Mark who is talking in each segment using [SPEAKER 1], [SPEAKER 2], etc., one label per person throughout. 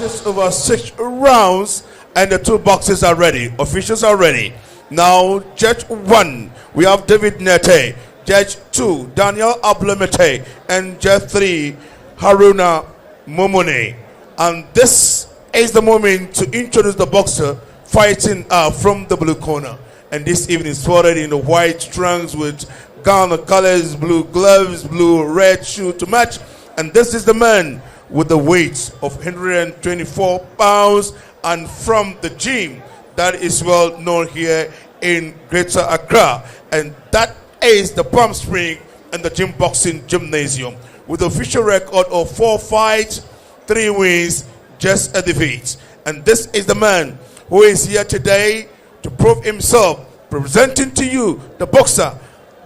[SPEAKER 1] matches over 6 rounds, and the 2 boxes are ready. Officials are ready. Now, Judge 1, we have David Nete. Judge 2, Daniel Ablemete. And Judge 3, Haruna Momone. And this is the moment to introduce the boxer fighting from the blue corner. And this evening is spotted in the white trunks with Ghana colors, blue gloves, blue red shoe to match. And this is the man with the weight of 124 pounds and from the gym that is well known here in Greater Accra. And that is the Palm Spring and the Gym Boxing Gymnasium with an official record of 4 fights, 3 wins, just a defeat. And this is the man who is here today to prove himself, presenting to you the boxer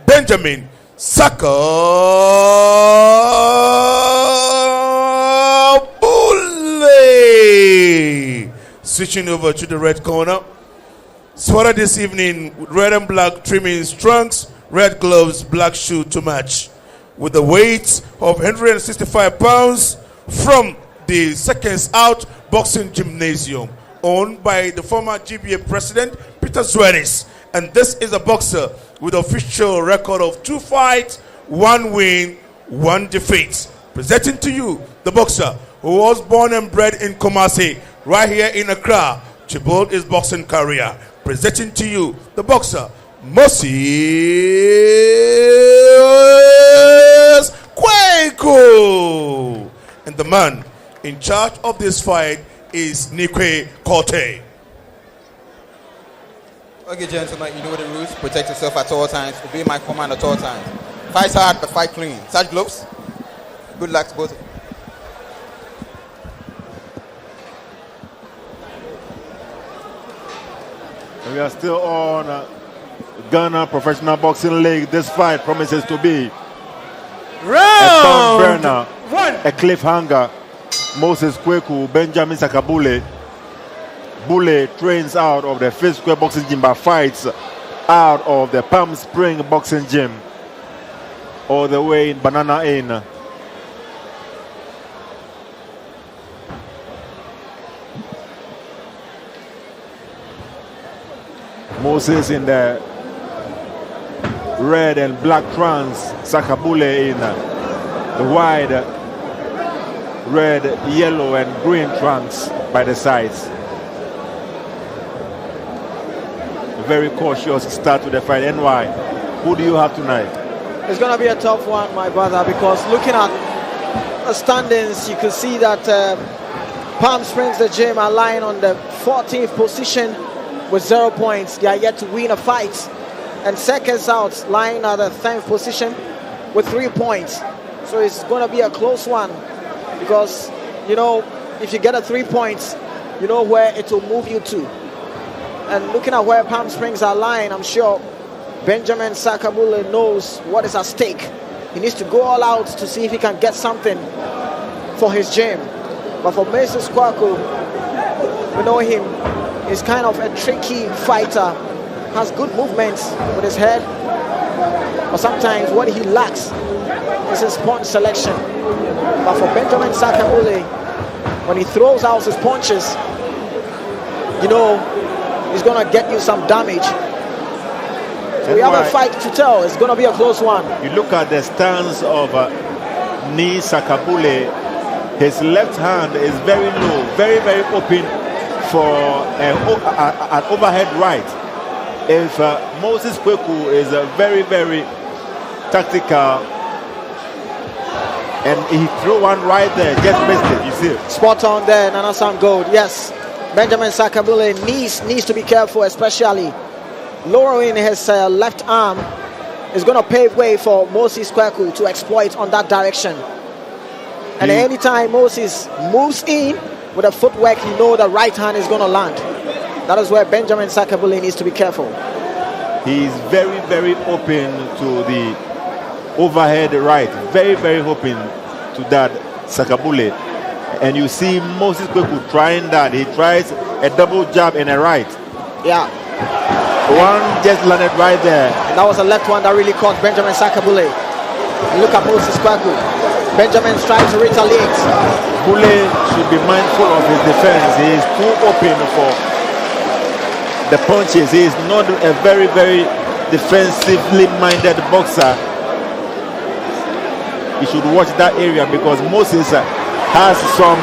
[SPEAKER 1] Benjamin Saka Bulley. Switching over to the red corner. Spotted this evening with red and black trimmings, trunks, red gloves, black shoe to match. With the weight of 165 pounds from the Seconds Out Boxing Gymnasium, owned by the former GBA president, Peter Suarez. And this is a boxer with official record of 2 fights, 1 win, 1 defeat. Presenting to you the boxer who was born and bred in Kumasi, right here in Accra, to build his boxing career. Presenting to you the boxer Moses Kweku. And the man in charge of this fight is Nikwe Korte.
[SPEAKER 2] Okay, gentlemen, you know the rules. Protect yourself at all times. Obey my command at all times. Fight hard, but fight clean. Touch gloves. Good luck to both of you.
[SPEAKER 3] We are still on Ghana Professional Boxing League. This fight promises to be
[SPEAKER 4] round
[SPEAKER 3] a burner,
[SPEAKER 4] 1,
[SPEAKER 3] a cliffhanger. Moses Kweku, Benjamin Saka Bulley. Bulley trains out of the Fifth Square Boxing Gym but fights out of the Palm Spring Boxing Gym all the way in Banana Inn. Moses in the red and black trunks, Saka Bulley in the wide red, yellow and green trunks by the sides. A very cautious start to the fight. NY, who do you have tonight?
[SPEAKER 4] It's going to be a tough one, my brother, because looking at the standings, you can see that Palm Springs, the gym, are lying on the 14th position with 0 points. They are yet to win a fight. And Seconds Out lying at the 10th position with 3 points. So it's going to be a close one because, you know, if you get a 3 points, you know where it will move you to. And looking at where Palm Springs are lying, I'm sure Benjamin Saka Bulley knows what is at stake. He needs to go all out to see if he can get something for his gym. But for Moses Kweku, we know him. He's kind of a tricky fighter. Has good movements with his head. But sometimes what he lacks is his punch selection. But for Benjamin Saka Bulley, when he throws out his punches, you know, he's going to get you some damage. So we have a fight to tell. It's going to be a close one.
[SPEAKER 3] You look at the stance of Ni Saka Bulley. His left hand is very low, very, very open for an overhead right. If Moses Kweku is very, very tactical, and he threw one right there, just missed it, you see.
[SPEAKER 4] Spot on there, Nana Sam Gold. Yes, Benjamin Saka Bulley needs to be careful, especially lowering his left arm is going to pave way for Moses Kweku to exploit on that direction. And anytime Moses moves in with a footwork, you know the right hand is going to land. That is where Benjamin Saka Bulley needs to be careful.
[SPEAKER 3] He is very, very open to the overhead right. Very, very open to that Saka Bulley. And you see Moses Kweku trying that. He tries a double jab and a right.
[SPEAKER 4] Yeah.
[SPEAKER 3] One just landed right there.
[SPEAKER 4] And that was a left one that really caught Benjamin Saka Bulley. And look at Moses Kweku. Benjamin's trying to retaliate.
[SPEAKER 3] Bulley should be mindful of his defense. He is too open for the punches. He is not a very, very defensively minded boxer. He should watch that area because Moses has some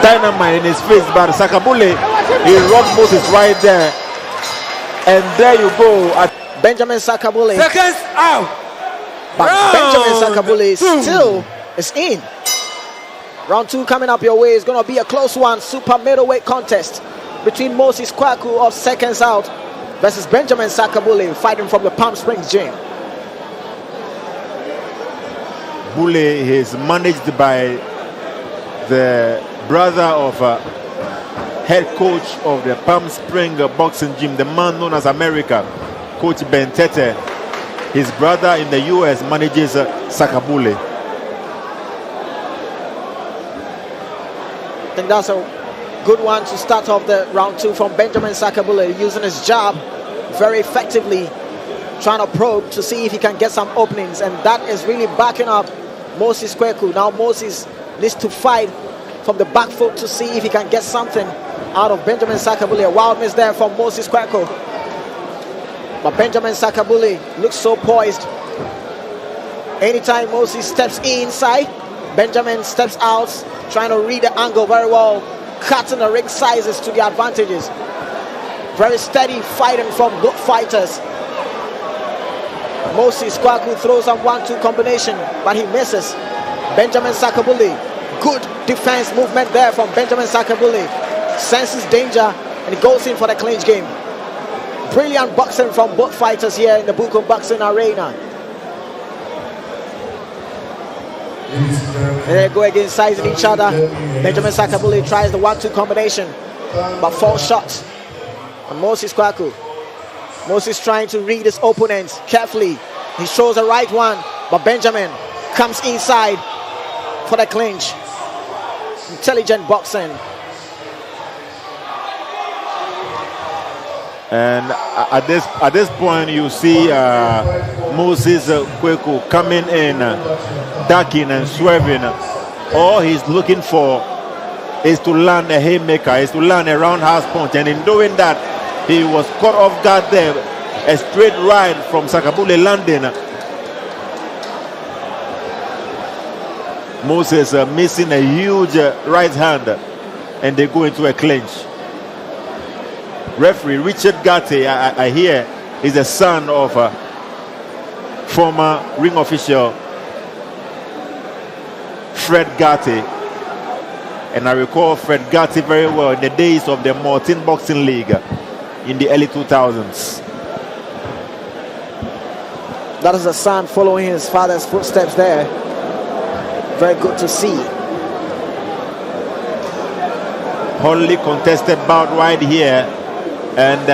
[SPEAKER 3] dynamite in his face, but Sakabule, he rocked Moses right there. And there you go.
[SPEAKER 4] Benjamin Sakabule.
[SPEAKER 5] Seconds out.
[SPEAKER 4] But Benjamin Sakabule still is in. Round 2 coming up your way is going to be a close one. Super middleweight contest between Moses Kweku of seconds out versus Benjamin Sakabule fighting from the Palm Springs gym.
[SPEAKER 3] Bulley is managed by the brother of head coach of the Palm Spring boxing gym, the man known as America, Coach Ben Tete. His brother in the US manages Sakabule.
[SPEAKER 4] I think that's a good one to start off the round 2 from Benjamin Sakabule, using his jab very effectively, trying to probe to see if he can get some openings, and that is really backing up Moses Kweku. Now Moses needs to fight from the back foot to see if he can get something out of Benjamin Sakabule. A wild miss there from Moses Kweku, but Benjamin Sakabule looks so poised. Anytime Moses steps inside, Benjamin steps out, trying to read the angle very well, cutting the ring sizes to the advantages. Very steady fighting from good fighters. Moses Kweku throws a 1-2 combination, but he misses. Benjamin Sakabule, good defense movement there from Benjamin Sakabule. Senses danger and he goes in for the clinch game. Brilliant boxing from both fighters here in the Bukom Boxing Arena. And they go again, sizing each other. Benjamin Sakabule tries the 1-2 combination, but falls short on Moses Kweku. Moses trying to read his opponent carefully. He shows the right one, but Benjamin comes inside for the clinch. Intelligent boxing.
[SPEAKER 3] And at this point, you see Moses Kweku coming in, ducking and swerving. All he's looking for is to land a haymaker, is to land a roundhouse punch. And in doing that, he was caught off guard there. A straight right from Sakabule landing. Moses missing a huge right hand, and they go into a clinch. Referee Richard Gatti, I hear, is the son of former ring official Fred Gatti. And I recall Fred Gatti very well in the days of the Martin Boxing League in the early 2000s.
[SPEAKER 4] That is a son following his father's footsteps there. Very good to see.
[SPEAKER 3] Hotly contested bout right here. And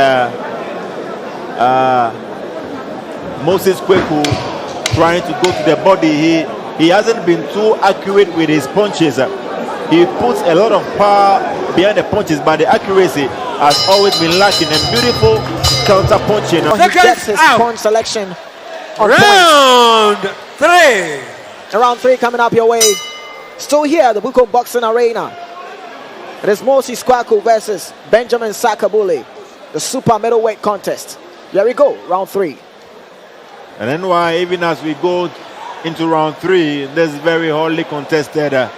[SPEAKER 3] Moses Kweku trying to go to the body. He hasn't been too accurate with his punches. He puts a lot of power behind the punches, but the accuracy has always been lacking. And beautiful counter punching.
[SPEAKER 4] He gets his punch selection on
[SPEAKER 5] Round
[SPEAKER 4] point.
[SPEAKER 5] 3.
[SPEAKER 4] Round 3 coming up your way. Still here, the Bukom Boxing Arena. It is Moses Kweku versus Benjamin Sakabule, the super middleweight contest. Here we go, round 3.
[SPEAKER 3] And then why, even as we go into round 3, this very hotly contested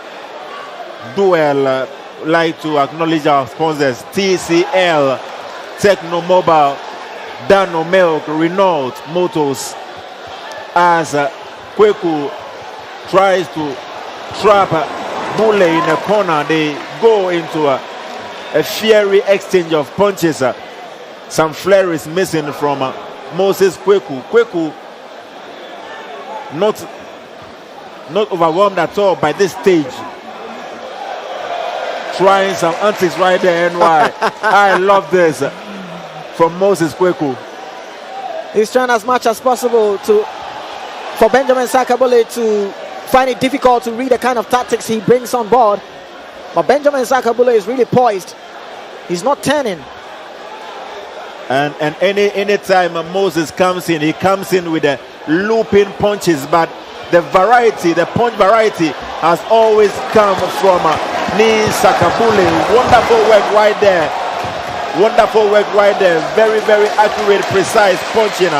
[SPEAKER 3] duel. Like to acknowledge our sponsors: TCL, Techno Mobile, Dano Milk, Renault Motors. As Kweku tries to trap Bulley in the corner, they go into a fiery exchange of punches. Some flair is missing from Moses Kweku. Kweku not overwhelmed at all by this stage. Trying some antics right there, NY. I love this from Moses Kweku.
[SPEAKER 4] He's trying as much as possible for Benjamin Sakabule to find it difficult to read the kind of tactics he brings on board. But Benjamin Sakabule is really poised. He's not turning.
[SPEAKER 3] And any time Moses comes in, he comes in with the looping punches, but the variety, the punch variety has always come from Ni Sakabule. Wonderful work right there. Wonderful work right there. Very, very accurate, precise punching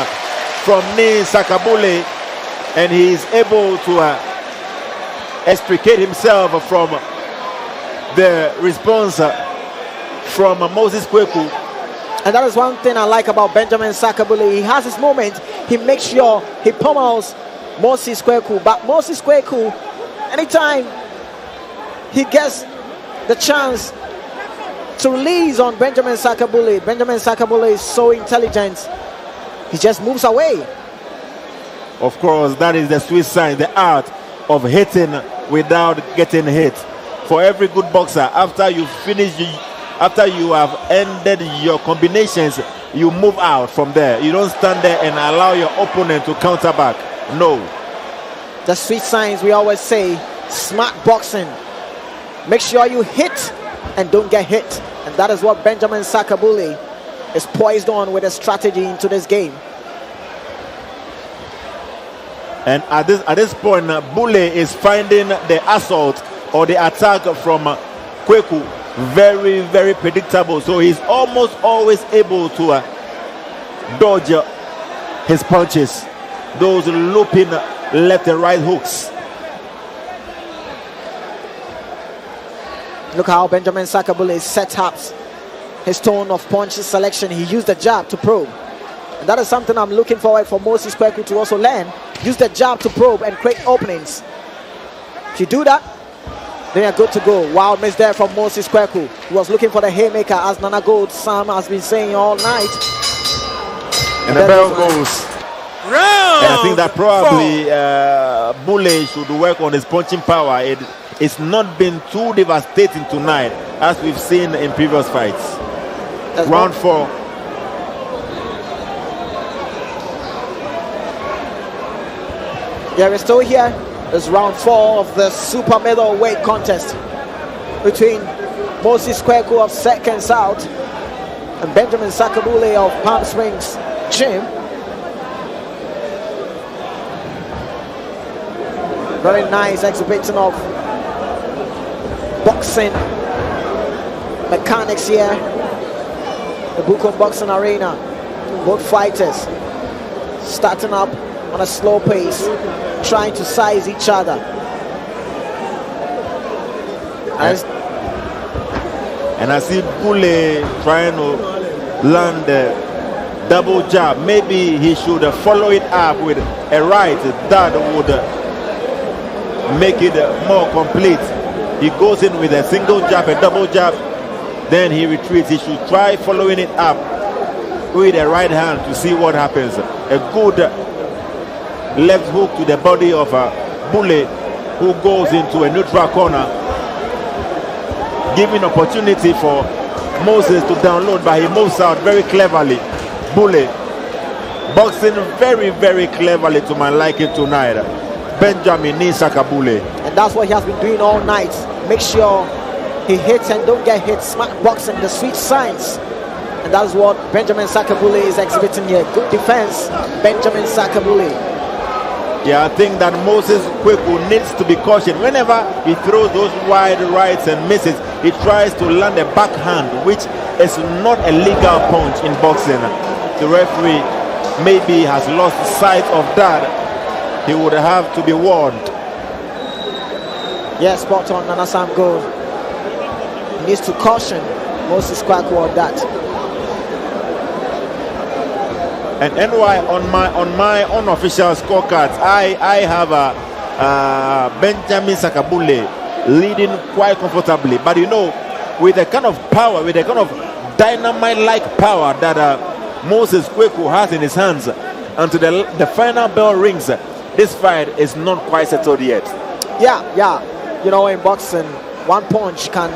[SPEAKER 3] from Ni Sakabule. And he is able to extricate himself from the response from Moses Kweku.
[SPEAKER 4] And that is one thing I like about Benjamin Sakabule. He has his moment. He makes sure he pummels Moses Kweku. But Moses Kweku, anytime he gets the chance to release on Benjamin Sakabule, Benjamin Sakabule is so intelligent. He just moves away.
[SPEAKER 3] Of course, that is the Swiss science, the art of hitting without getting hit. For every good boxer, after you finish, after you have ended your combinations, you move out from there. You don't stand there and allow your opponent to counter back. No.
[SPEAKER 4] The Swiss science, we always say, smart boxing. Make sure you hit and don't get hit. And that is what Benjamin Sakabule is poised on with a strategy into this game.
[SPEAKER 3] And at this point, Bulley is finding the assault or the attack from Kweku very, very predictable. So he's almost always able to dodge his punches, those looping left and right hooks.
[SPEAKER 4] Look how Benjamin Sakabule set up his tone of punches selection. He used the jab to probe. And that is something I'm looking forward for Moses Kweku to also learn. Use the jab to probe and create openings. If you do that, then you're good to go. Wild miss there from Moses Kweku, who was looking for the haymaker, as Nana Gold Sam has been saying all night.
[SPEAKER 3] And the bell goes.
[SPEAKER 5] Round.
[SPEAKER 3] And I think that probably Bulley should work on his punching power. It's not been too devastating tonight, as we've seen in previous fights. Round 4.
[SPEAKER 4] Yeah, we're still here. It's round 4 of the super middleweight contest between Moses Kweku of Second South and Benjamin Sakabule of Palm Springs Gym. Very nice exhibition of boxing mechanics here. The Bukom Boxing Arena. Both fighters starting up on a slow pace, trying to size each other.
[SPEAKER 3] And I see Bulley trying to land the double jab. Maybe he should follow it up with a right that would make it more complete. He goes in with a single jab, a double jab, then he retreats. He should try following it up with a right hand to see what happens. A good left hook to the body of Bulley, who goes into a neutral corner, giving opportunity for Moses to download, but he moves out very cleverly. Bulley boxing very, very cleverly to my liking tonight. Benjamin Sakabule.
[SPEAKER 4] And that's what he has been doing all night. Make sure he hits and don't get hit. Smart boxing, the sweet science. And that's what Benjamin Sakabule is exhibiting here. Good defense, Benjamin Sakabule.
[SPEAKER 3] Yeah, I think that Moses Kweku needs to be cautious. Whenever he throws those wide rights and misses, he tries to land a backhand, which is not a legal punch in boxing. The referee maybe has lost sight of that. He would have to be warned.
[SPEAKER 4] Yes, spot on, Nana Sam Gold. He needs to caution Moses Kweku on that.
[SPEAKER 3] And NY on my unofficial scorecards, I have Benjamin Sakabule leading quite comfortably. But you know, with the kind of power, with the kind of dynamite-like power that Moses Kweku has in his hands, until the final bell rings, this fight is not quite settled yet.
[SPEAKER 4] Yeah. You know, in boxing, one punch can,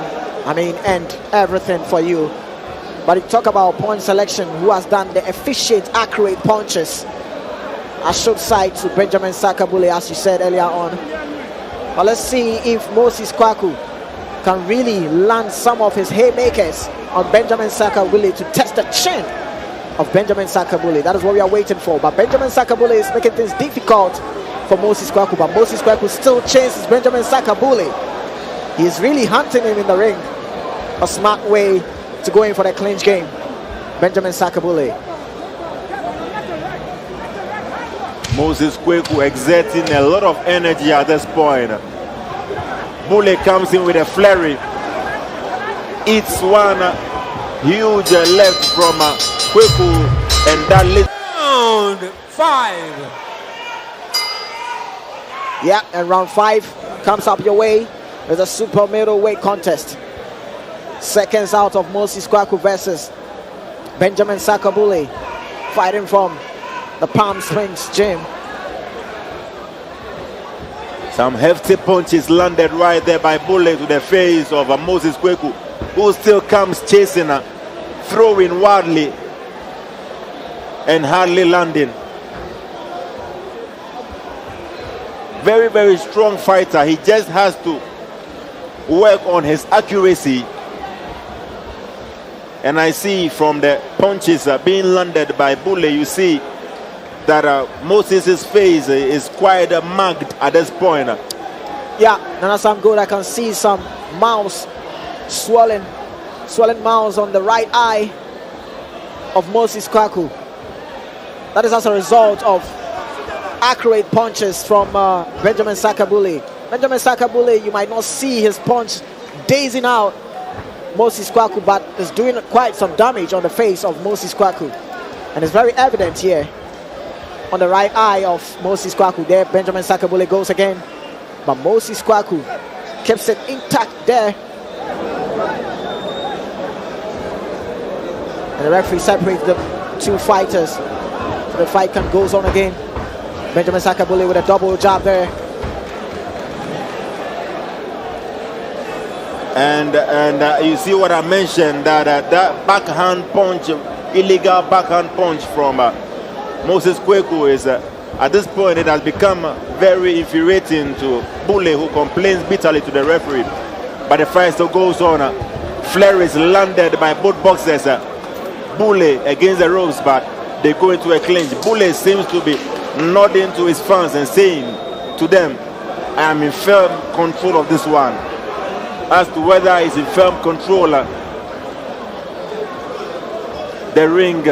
[SPEAKER 4] end everything for you. But you talk about punch selection, who has done the efficient, accurate punches. I showed sight to Benjamin Sakabule, as you said earlier on. But let's see if Moses Kweku can really land some of his haymakers on Benjamin Sakabule to test the chin of Benjamin Sakabule. That is what we are waiting for. But Benjamin Sakabule is making things difficult for Moses Kweku, but Moses Kweku still chases Benjamin Sakabule. He's really hunting him in the ring. A smart way to go in for the clinch game. Benjamin Sakabule.
[SPEAKER 3] Moses Kweku exerting a lot of energy at this point. Bulley comes in with a flurry. It's one huge left from Kweku, and that leads.
[SPEAKER 5] Round 5.
[SPEAKER 4] Yeah, and round 5 comes up your way. There's a super middleweight contest. Seconds out of Moses Kweku versus Benjamin Sakabule, fighting from the Palm Springs gym.
[SPEAKER 3] Some hefty punches landed right there by Bulley to the face of Moses Kweku, who still comes chasing, throwing wildly and hardly landing. Very, very strong fighter. He just has to work on his accuracy. And I see from the punches being landed by Bulley, you see that Moses' face is quite marked at this point.
[SPEAKER 4] Yeah, Nana Sam good. I can see some mouths swollen mouths on the right eye of Moses Kweku. That is as a result of accurate punches from Benjamin Sakabule. Benjamin Sakabule, you might not see his punch dazing out Moses Kweku, but is doing quite some damage on the face of Moses Kweku. And it's very evident here on the right eye of Moses Kweku. There Benjamin Sakabule goes again, but Moses Kweku keeps it intact there. And the referee separates the two fighters, so the fight goes on again. Benjamin Sakabule with a double jab there.
[SPEAKER 3] And you see what I mentioned, that that backhand punch, illegal backhand punch from Moses Kweku is at this point it has become very infuriating to Bulley, who complains bitterly to the referee. But the fight still goes on. Flurries landed by both boxers. Bulley against the ropes, but they go into a clinch. Bulley seems to be nodding to his fans and saying to them, I am in firm control of this one. As to whether he's in firm control, the ring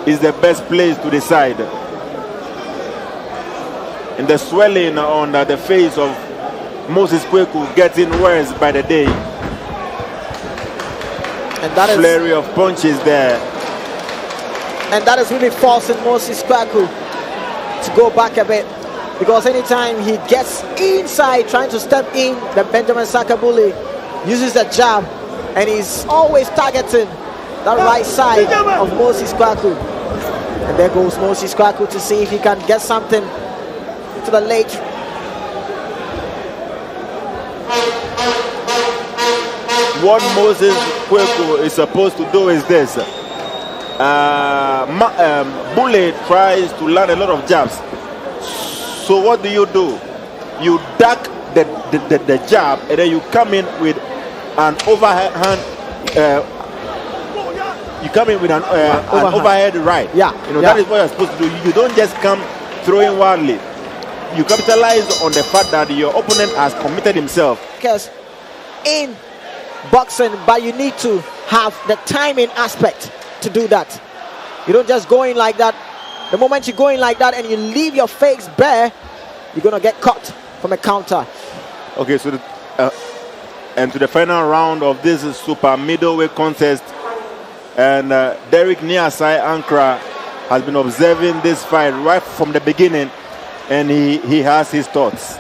[SPEAKER 3] is the best place to decide. And the swelling on the face of Moses Kweku getting worse by the day.
[SPEAKER 4] And that
[SPEAKER 3] flurry of punches there.
[SPEAKER 4] And that is really forcing Moses Kweku to go back a bit, because anytime he gets inside trying to step in, the Benjamin Sakabule uses the jab, and he's always targeting the right side of Moses Kweku. And there goes Moses Kweku to see if he can get something to the leg.
[SPEAKER 3] What Moses Kweku is supposed to do is this. Bulley tries to land a lot of jabs. So what do? You duck the jab, and then you come in with an overhand. You come in with an overhead right.
[SPEAKER 4] Yeah,
[SPEAKER 3] that is what you're supposed to do. You don't just come throwing wildly. You capitalize on the fact that your opponent has committed himself.
[SPEAKER 4] Because in boxing, but you need to have the timing aspect to do that. You don't just go in like that. The moment you go in like that and you leave your face bare, you're gonna get caught from a counter. Okay, so
[SPEAKER 3] and to the final round of this super middleweight contest, and Derek Niasai Ankara has been observing this fight right from the beginning, and he has his thoughts.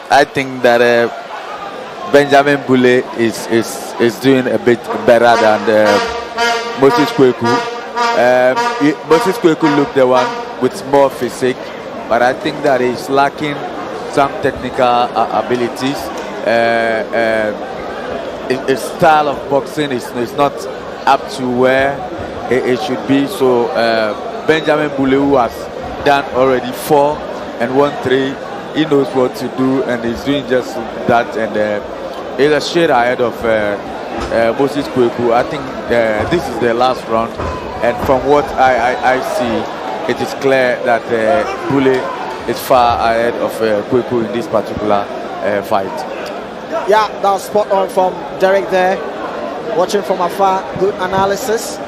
[SPEAKER 6] I think that Benjamin Bulley is doing a bit better than Moses Kweku. Moses Kweku looked the one with more physique, but I think that he's lacking some technical abilities. His style of boxing is not up to where it should be. So Benjamin Bulley, who has done already 4 and won 3, he knows what to do, and he's doing just that. And He's a shade ahead of Moses Kweku. I think this is the last round, and from what I see, it is clear that Bulley is far ahead of Kweku in this particular fight.
[SPEAKER 4] Yeah, that was spot on from Derek there. Watching from afar, good analysis.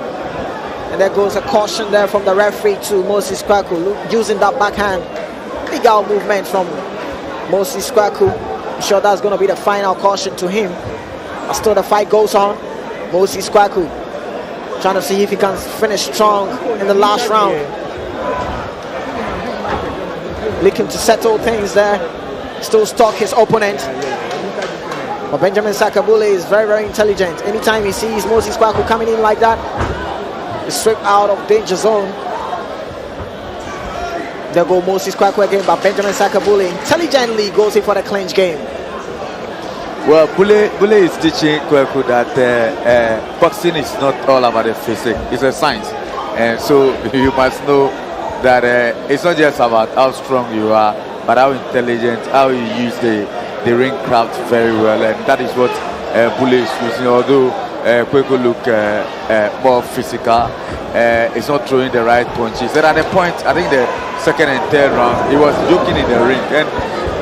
[SPEAKER 4] And there goes a caution there from the referee to Moses Kweku, using that backhand. Big out movement from Moses Kweku. I'm sure that's going to be the final caution to him. But still the fight goes on. Moses Kweku trying to see if he can finish strong in the last round. Looking to settle things there. Still stalk his opponent. But Benjamin Sakabule is very, very intelligent. Anytime he sees Moses Kweku coming in like that, he's straight out of danger zone. There go Moses Kweku again, but Benjamin Sakabule intelligently goes in for the clinch game.
[SPEAKER 6] Well, Bulley is teaching Kweku that boxing is not all about the physique, it's a science. And so you must know that it's not just about how strong you are, but how intelligent, how you use the ring craft very well. And that is what Bulley is using. Although Kweku look more physical, it's not throwing the right punches. And at the point, I think the second and third round, he was joking in the ring. And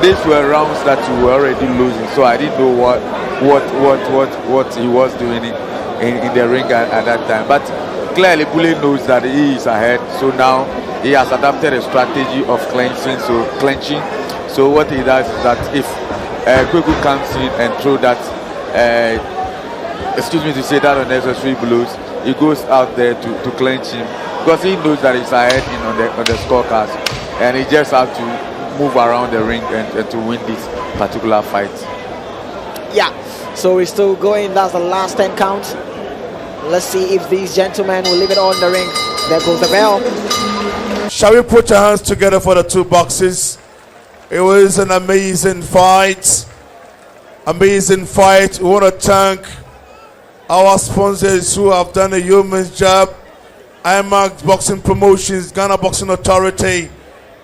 [SPEAKER 6] these were rounds that you were already losing, so I didn't know what he was doing in the ring at that time. But clearly, Bulley knows that he is ahead, so now he has adapted a strategy of clenching. So what he does is that if Kweku comes in and throw that, that unnecessary blows, he goes out there to clench him because he knows that he's ahead on the scorecards, and he just has to move around the ring and to win this particular fight.
[SPEAKER 4] Yeah, so we're still going. That's the last 10 counts. Let's see if these gentlemen will leave it on the ring. There goes the bell.
[SPEAKER 1] Shall we put your hands together for the two boxes? It was an amazing fight. Amazing fight. We want to thank our sponsors who have done a yeoman's job. IMAX Boxing Promotions, Ghana Boxing Authority,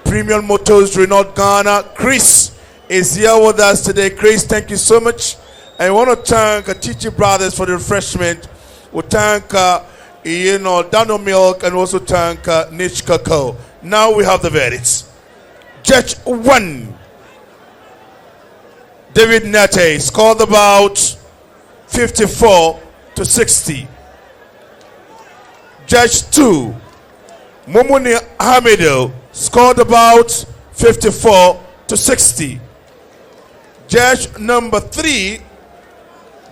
[SPEAKER 1] Premium Motors, Renault Ghana. Chris is here with us today. Chris, thank you so much. I want to thank Atichi Brothers for the refreshment. We thank Dano Milk, and also thank Niche Cocoa. Now we have the verdicts. Judge 1, David Nate, scored about 54-60. Judge 2, Momuni Hamido, scored about 54-60. Judge number 3,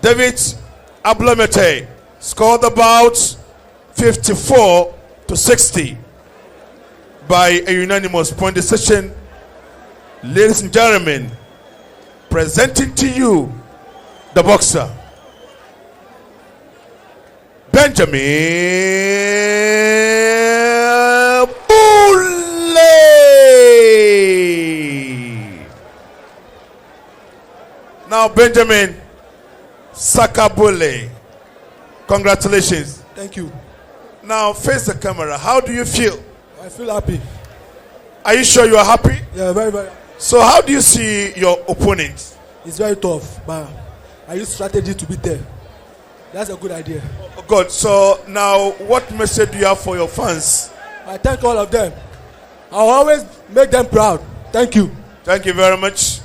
[SPEAKER 1] David Ablamete, scored about 54-60 by a unanimous point decision. Ladies and gentlemen, presenting to you the boxer, Benjamin Bulley. Now, Benjamin Sakabule, congratulations.
[SPEAKER 7] Thank you.
[SPEAKER 1] Now, face the camera. How do you feel?
[SPEAKER 7] I feel happy.
[SPEAKER 1] Are you sure you are happy?
[SPEAKER 7] Yeah, very, very.
[SPEAKER 1] So, how do you see your opponent?
[SPEAKER 7] It's very tough, but I use strategy to beat them. That's a good idea.
[SPEAKER 1] Oh, good. So, now, what message do you have for your fans?
[SPEAKER 7] I thank all of them. I'll always make them proud. Thank you.
[SPEAKER 1] Thank you very much.